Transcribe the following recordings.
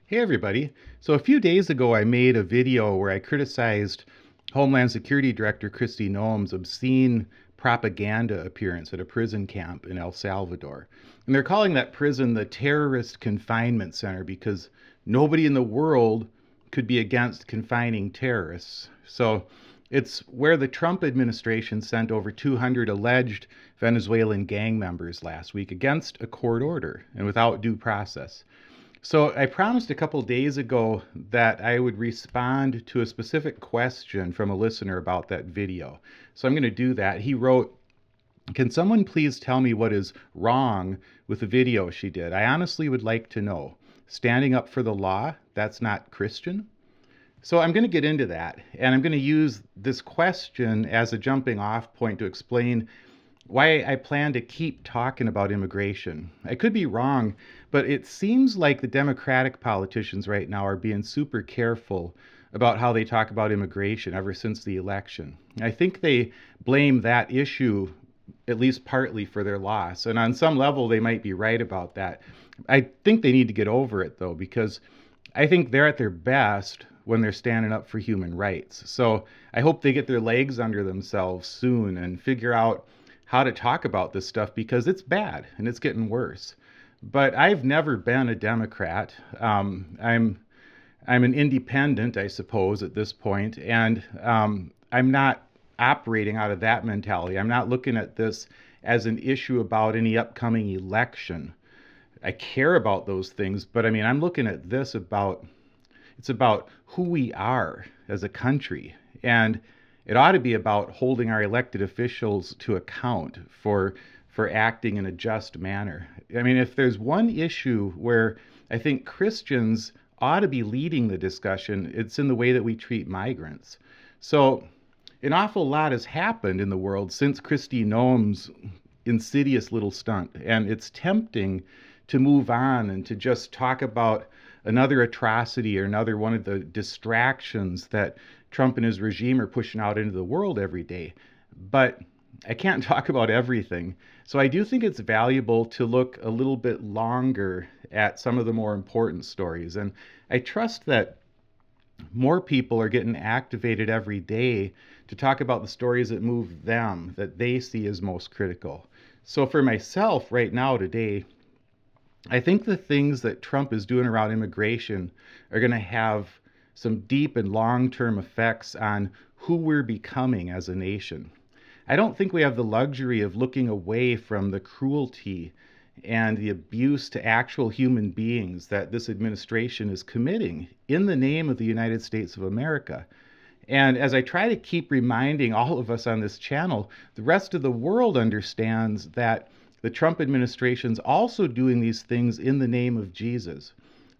Hey everybody. So a few days ago I made a video where I criticized Homeland Security Director Kristi Noem's obscene propaganda appearance at a prison camp in El Salvador. And they're calling that prison the terrorist confinement center because nobody in the world could be against confining terrorists. So it's where the Trump administration sent over 200 alleged Venezuelan gang members last week against a court order and without due process. So I promised a couple days ago that I would respond to a specific question from a listener about that video. So I'm going to do that. He wrote, "Can someone please tell me what is wrong with the video she did? I honestly would like to know. Standing up for the law, that's not Christian?" So I'm going to get into that, and I'm going to use this question as a jumping off point to explain why I plan to keep talking about immigration. I could be wrong, but it seems like the Democratic politicians right now are being super careful about how they talk about immigration ever since the election. I think they blame that issue at least partly for their loss. And on some level, they might be right about that. I think they need to get over it, though, because I think they're at their best when they're standing up for human rights. So I hope they get their legs under themselves soon and figure out how to talk about this stuff because it's bad and it's getting worse. But I've never been a Democrat. I'm an independent, I suppose, at this point, and I'm not operating out of that mentality. I'm not looking at this as an issue about any upcoming election. I care about those things, but I mean, I'm looking at this about it's about who we are as a country, and it ought to be about holding our elected officials to account for acting in a just manner. I mean, if there's one issue where I think Christians ought to be leading the discussion, it's in the way that we treat migrants. So an awful lot has happened in the world since Kristi Noem's insidious little stunt, and it's tempting to move on and to just talk about another atrocity or another one of the distractions that Trump and his regime are pushing out into the world every day. But I can't talk about everything. So I do think it's valuable to look a little bit longer at some of the more important stories. And I trust that more people are getting activated every day to talk about the stories that move them, that they see as most critical. So for myself right now today, I think the things that Trump is doing around immigration are going to have some deep and long-term effects on who we're becoming as a nation. I don't think we have the luxury of looking away from the cruelty and the abuse to actual human beings that this administration is committing in the name of the United States of America. And as I try to keep reminding all of us on this channel, the rest of the world understands that the Trump administration's also doing these things in the name of Jesus.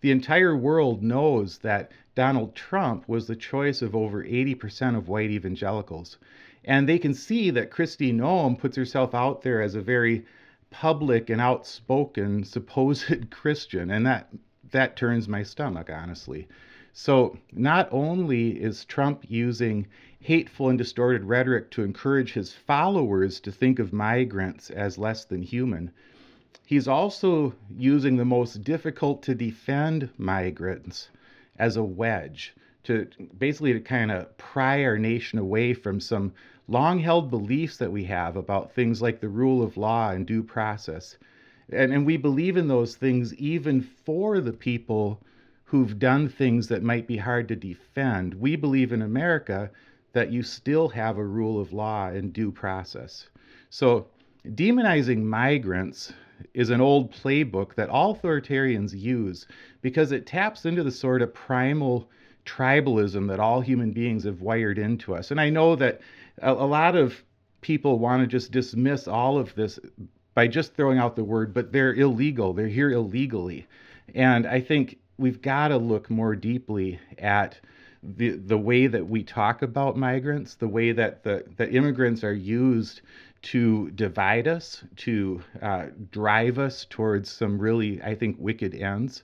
The entire world knows that Donald Trump was the choice of over 80% of white evangelicals. And they can see that Kristi Noem puts herself out there as a very public and outspoken supposed Christian. And that turns my stomach, honestly. So not only is Trump using hateful and distorted rhetoric to encourage his followers to think of migrants as less than human, he's also using the most difficult to defend migrants as a wedge to basically to kind of pry our nation away from some long-held beliefs that we have about things like the rule of law and due process. And we believe in those things even for the people who've done things that might be hard to defend. We believe in America that you still have a rule of law and due process. So demonizing migrants is an old playbook that all authoritarians use because it taps into the sort of primal tribalism that all human beings have wired into us. And I know that a lot of people want to just dismiss all of this by just throwing out the word, but they're illegal. They're here illegally. And I think we've got to look more deeply at the way that we talk about migrants, the way that the immigrants are used to divide us, to drive us towards some really, I think, wicked ends.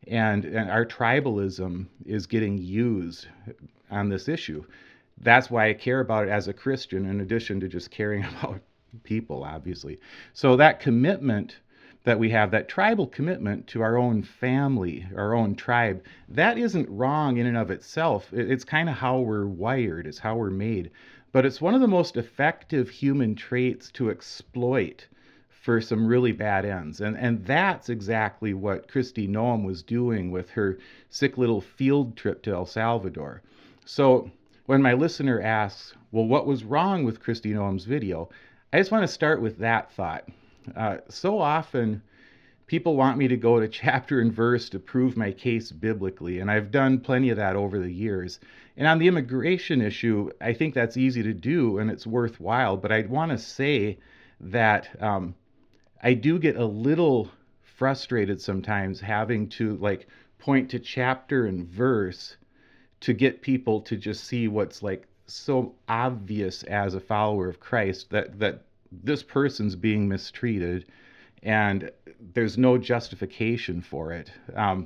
And our tribalism is getting used on this issue. That's why I care about it as a Christian, in addition to just caring about people, obviously. So that commitment that we have, that tribal commitment to our own family, our own tribe, that isn't wrong in and of itself. It's kind of how we're wired, it's how we're made. But it's one of the most effective human traits to exploit for some really bad ends. And that's exactly what Kristi Noem was doing with her sick little field trip to El Salvador. So when my listener asks, well, what was wrong with Kristi Noem's video? I just want to start with that thought. So often people want me to go to chapter and verse to prove my case biblically, and I've done plenty of that over the years. And on the immigration issue, I think that's easy to do and it's worthwhile, but I'd want to say that I do get a little frustrated sometimes having to like point to chapter and verse to get people to just see what's like so obvious as a follower of Christ, that this person's being mistreated and there's no justification for it.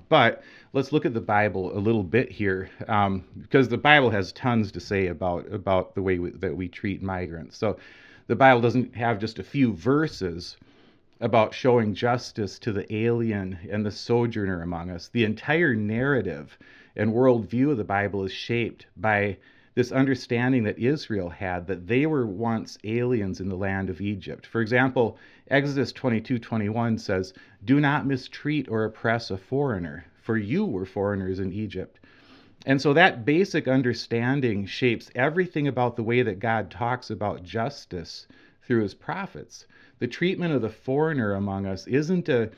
But let's look at the Bible a little bit here, because the Bible has tons to say about the way that we treat migrants. So the Bible doesn't have just a few verses about showing justice to the alien and the sojourner among us. The entire narrative and worldview of the Bible is shaped by this understanding that Israel had, that they were once aliens in the land of Egypt. For example, Exodus 22:21 says, "Do not mistreat or oppress a foreigner, for you were foreigners in Egypt." And so that basic understanding shapes everything about the way that God talks about justice through his prophets. The treatment of the foreigner among us isn't a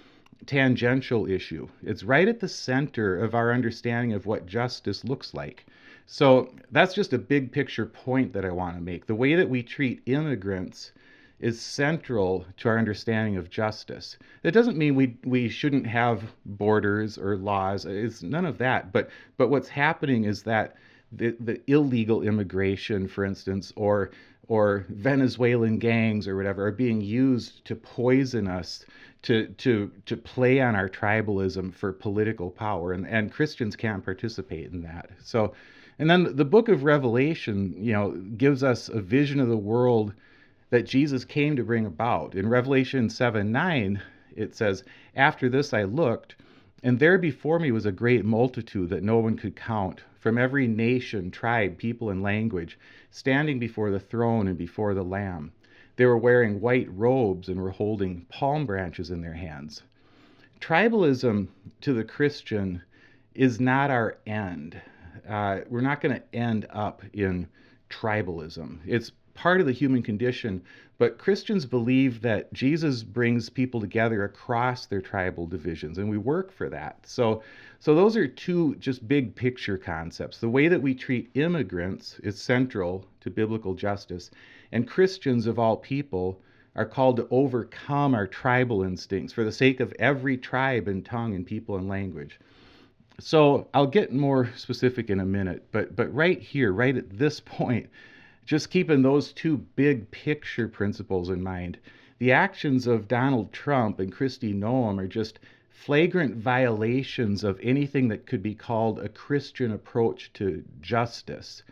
tangential issue. It's right at the center of our understanding of what justice looks like. So that's just a big picture point that I want to make. The way that we treat immigrants is central to our understanding of justice. That doesn't mean we shouldn't have borders or laws. It's none of that. But what's happening is that the illegal immigration, for instance, or Venezuelan gangs or whatever, are being used to poison us, to play on our tribalism for political power, and Christians can't participate in that. So, and then the book of Revelation, gives us a vision of the world that Jesus came to bring about. In Revelation 7:9, it says, "After this I looked, and there before me was a great multitude that no one could count, from every nation, tribe, people, and language, standing before the throne and before the Lamb. They were wearing white robes and were holding palm branches in their hands." Tribalism to the Christian is not our end. We're not going to end up in tribalism. It's part of the human condition, but Christians believe that Jesus brings people together across their tribal divisions, and we work for that. So those are two just big picture concepts. The way that we treat immigrants is central to biblical justice, and Christians of all people are called to overcome our tribal instincts for the sake of every tribe and tongue and people and language. So I'll get more specific in a minute, but right here, right at this point, just keeping those two big picture principles in mind, the actions of Donald Trump and Kristi Noem are just flagrant violations of anything that could be called a Christian approach to justice.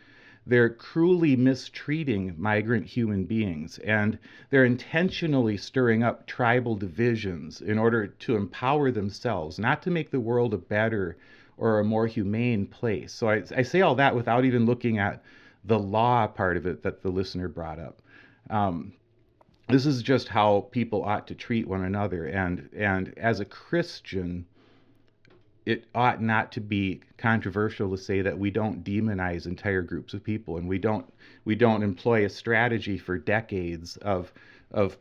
They're cruelly mistreating migrant human beings, and they're intentionally stirring up tribal divisions in order to empower themselves, not to make the world a better or a more humane place. So I say all that without even looking at the law part of it that the listener brought up. This is just how people ought to treat one another, and as a Christian, it ought not to be controversial to say that we don't demonize entire groups of people, and we don't employ a strategy for decades of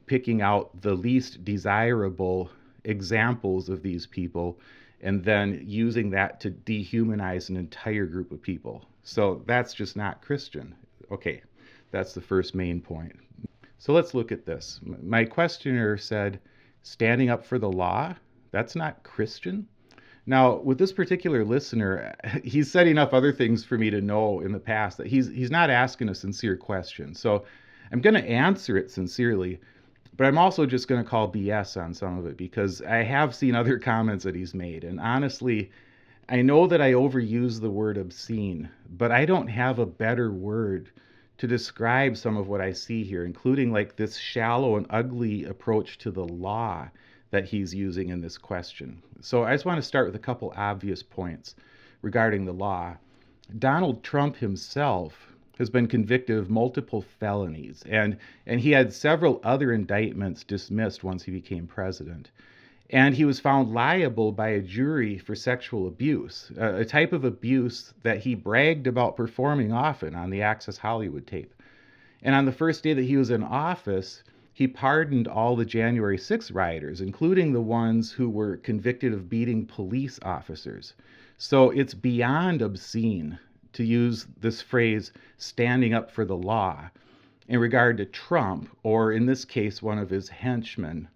picking out the least desirable examples of these people and then using that to dehumanize an entire group of people. So that's just not Christian. Okay, that's the first main point. So let's look at this. My questioner said, standing up for the law, that's not Christian? Now, with this particular listener, he's said enough other things for me to know in the past that he's not asking a sincere question. So I'm going to answer it sincerely, but I'm also just going to call BS on some of it because I have seen other comments that he's made. And honestly, I know that I overuse the word obscene, but I don't have a better word to describe some of what I see here, including like this shallow and ugly approach to the law that he's using in this question. So I just want to start with a couple obvious points regarding the law. Donald Trump himself has been convicted of multiple felonies, and he had several other indictments dismissed once he became president. And he was found liable by a jury for sexual abuse, a type of abuse that he bragged about performing often on the Access Hollywood tape. And on the first day that he was in office, he pardoned all the January 6th rioters, including the ones who were convicted of beating police officers. So it's beyond obscene to use this phrase, standing up for the law, in regard to Trump, or in this case, one of his henchmen,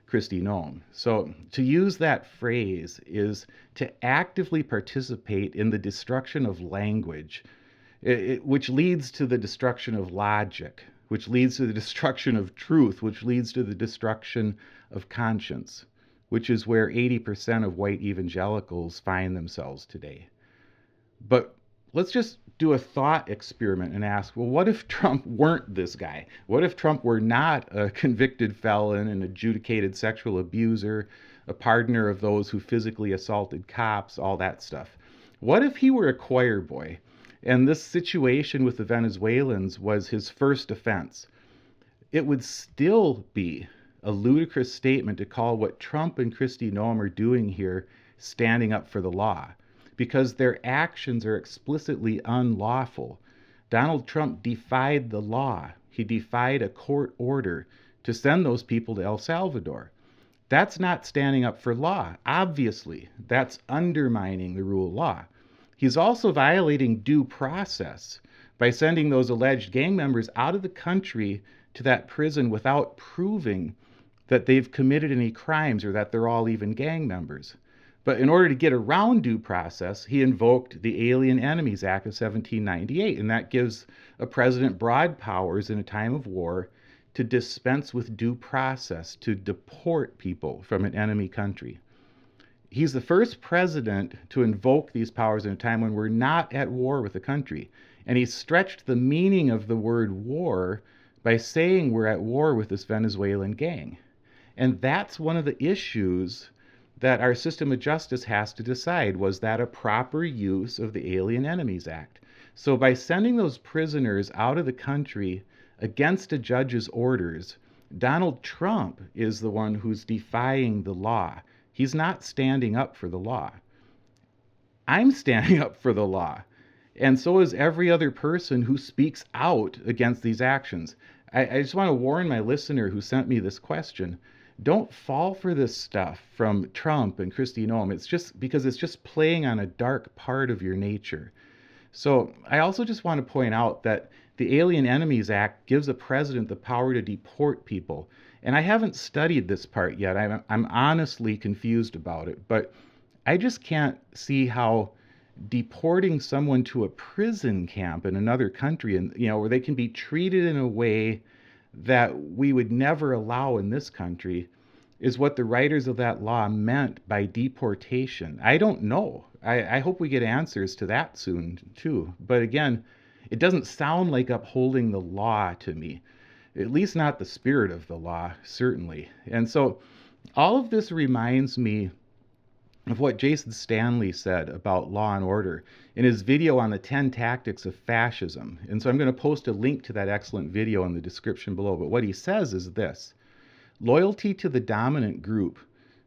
Kristi Noem. So to use that phrase is to actively participate in the destruction of language, which leads to the destruction of logic, which leads to the destruction of truth, which leads to the destruction of conscience, which is where 80% of white evangelicals find themselves today. But let's just do a thought experiment and ask, well, what if Trump weren't this guy? What if Trump were not a convicted felon, an adjudicated sexual abuser, a pardoner of those who physically assaulted cops, all that stuff? What if he were a choir boy and this situation with the Venezuelans was his first offense? It would still be a ludicrous statement to call what Trump and Kristi Noem are doing here standing up for the law, because their actions are explicitly unlawful. Donald Trump defied the law. He defied a court order to send those people to El Salvador. That's not standing up for law. Obviously, that's undermining the rule of law. He's also violating due process by sending those alleged gang members out of the country to that prison without proving that they've committed any crimes or that they're all even gang members. But in order to get around due process, he invoked the Alien Enemies Act of 1798, and that gives a president broad powers in a time of war to dispense with due process, to deport people from an enemy country. He's the first president to invoke these powers in a time when we're not at war with a country. And he stretched the meaning of the word war by saying we're at war with this Venezuelan gang. And that's one of the issues that our system of justice has to decide. Was that a proper use of the Alien Enemies Act? So by sending those prisoners out of the country against a judge's orders, Donald Trump is the one who's defying the law. He's not standing up for the law. I'm standing up for the law. And so is every other person who speaks out against these actions. I just want to warn my listener who sent me this question, don't fall for this stuff from Trump and Kristi Noem. It's just because it's just playing on a dark part of your nature. So I also just want to point out that the Alien Enemies Act gives a president the power to deport people. And I haven't studied this part yet. I'm honestly confused about it. But I just can't see how deporting someone to a prison camp in another country, and where they can be treated in a way that we would never allow in this country, is what the writers of that law meant by deportation. I don't know. I hope we get answers to that soon too. But again, it doesn't sound like upholding the law to me, at least not the spirit of the law, certainly. And so all of this reminds me of what Jason Stanley said about law and order in his video on the 10 tactics of fascism. And so I'm going to post a link to that excellent video in the description below. But what he says is this: loyalty to the dominant group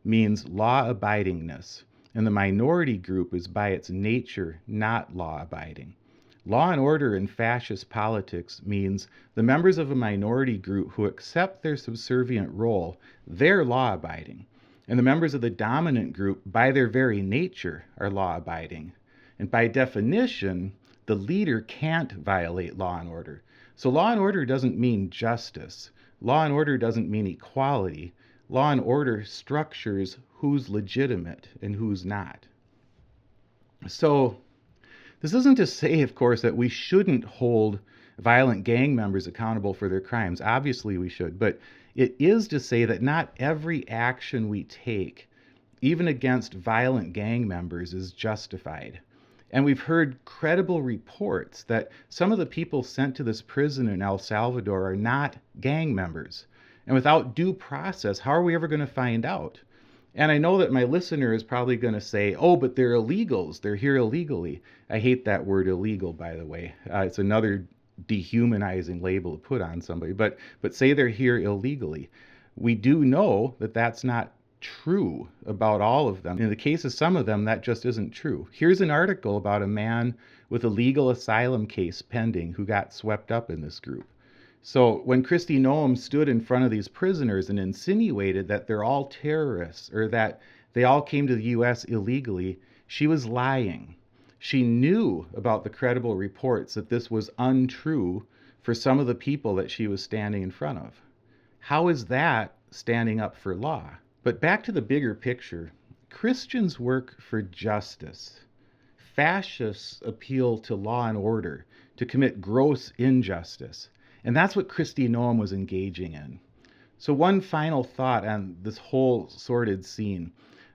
means law-abidingness, and the minority group is by its nature not law-abiding. Law and order in fascist politics means the members of a minority group who accept their subservient role, they're law-abiding. And the members of the dominant group, by their very nature, are law-abiding. And by definition, the leader can't violate law and order. So law and order doesn't mean justice. Law and order doesn't mean equality. Law and order structures who's legitimate and who's not. So this isn't to say, of course, that we shouldn't hold violent gang members accountable for their crimes. Obviously we should. But it is to say that not every action we take, even against violent gang members, is justified. And we've heard credible reports that some of the people sent to this prison in El Salvador are not gang members. And without due process, how are we ever going to find out? And I know that my listener is probably going to say, oh, but they're illegals. They're here illegally. I hate that word illegal, by the way. It's another dehumanizing label to put on somebody. But say they're here illegally. We do know that that's not true about all of them. In the case of some of them, that just isn't true. Here's an article about a man with a legal asylum case pending who got swept up in this group. So when Kristi Noem stood in front of these prisoners and insinuated that they're all terrorists or that they all came to the U.S. illegally, she was lying. She knew about the credible reports that this was untrue for some of the people that she was standing in front of. How is that standing up for law? But back to the bigger picture, Christians work for justice. Fascists appeal to law and order, to commit gross injustice. And that's what Kristi Noem was engaging in. So one final thought on this whole sordid scene.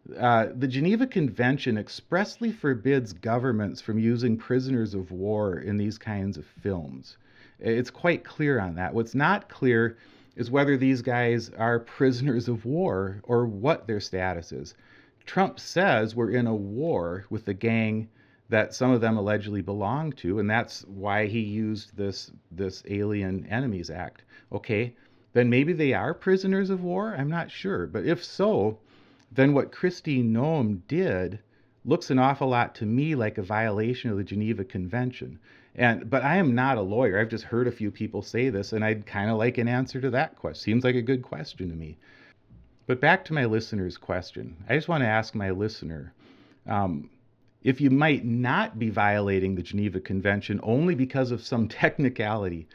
The Geneva Convention expressly forbids governments from using prisoners of war in these kinds of films. It's quite clear on that. What's not clear is whether these guys are prisoners of war or what their status is. Trump says we're in a war with the gang that some of them allegedly belong to, and that's why he used this Alien Enemies Act. Okay, then maybe they are prisoners of war? I'm not sure. But if so, then what Kristi Noem did looks an awful lot to me like a violation of the Geneva Convention. But I am not a lawyer. I've just heard a few people say this, and I'd kind of like an answer to that question. Seems like a good question to me. But back to my listener's question. I just want to ask my listener, if you might not be violating the Geneva Convention only because of some technicality,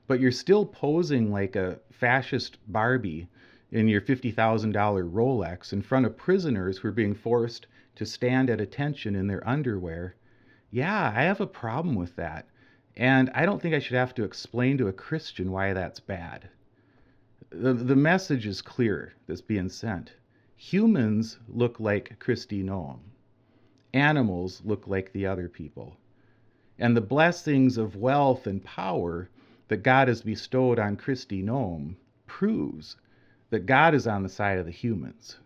but you're still posing like a fascist Barbie in your $50,000 Rolex in front of prisoners who are being forced to stand at attention in their underwear, yeah, I have a problem with that. And I don't think I should have to explain to a Christian why that's bad. The message is clear that's being sent. Humans look like Kristi Noem. Animals look like the other people. And the blessings of wealth and power that God has bestowed on Kristi Noem proves that God is on the side of the humans.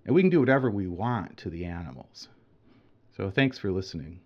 And we can do whatever we want to the animals. So thanks for listening.